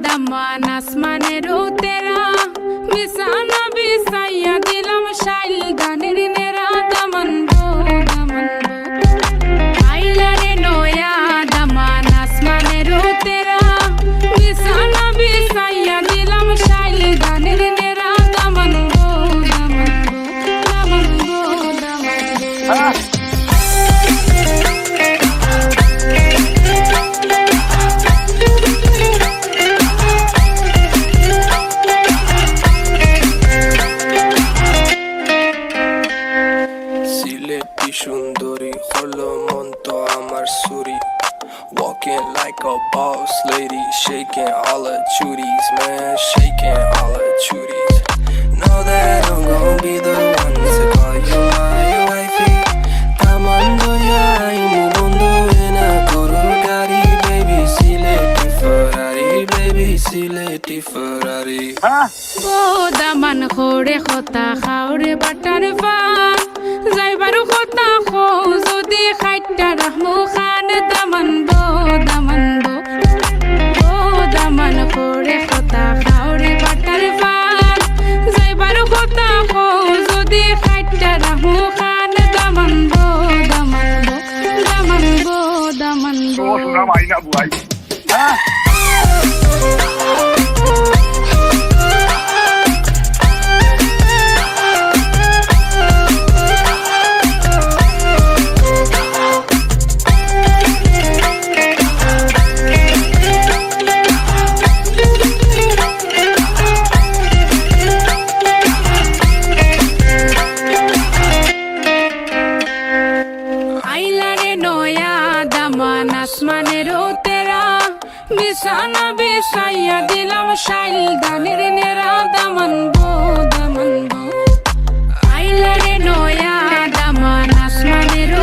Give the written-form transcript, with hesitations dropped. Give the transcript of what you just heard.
দামান আসমানের তেরা বিছানা বিছাইয়া দিলাম শাইল গানের নেরা দামান গো দামান আইলারে নয়া দামান আসমানের তেরা বিছানা বিছাইয়া দিলাম শাইল গানের নেরা দামান গো দামান গো দামান গো সুন্দরী হলো মন তো আমার সুরি walking like a boss lady shaking all her chuties man shaking all her chuties know that I'm gonna be the one to call you my wifey tamando ya imu bondo ena koro gari baby sileti ferrari go Daman খোরে খতা খাওরে butter পান যাইবারু খতা খো যদি খাইটা রাহমু খান দামান গো দামান খোরে খতা খাওরে butter পান যাইবারু খতা খো যদি খাইটা রাহমু খান দামান গো দামান গো সোনা মাইনা বুয়াই আসমানের তেরা বিছানা বিছাইয়া দিলাম শাইল গানের নেরা দামান গো আইলারে নয়া দামান আসমানের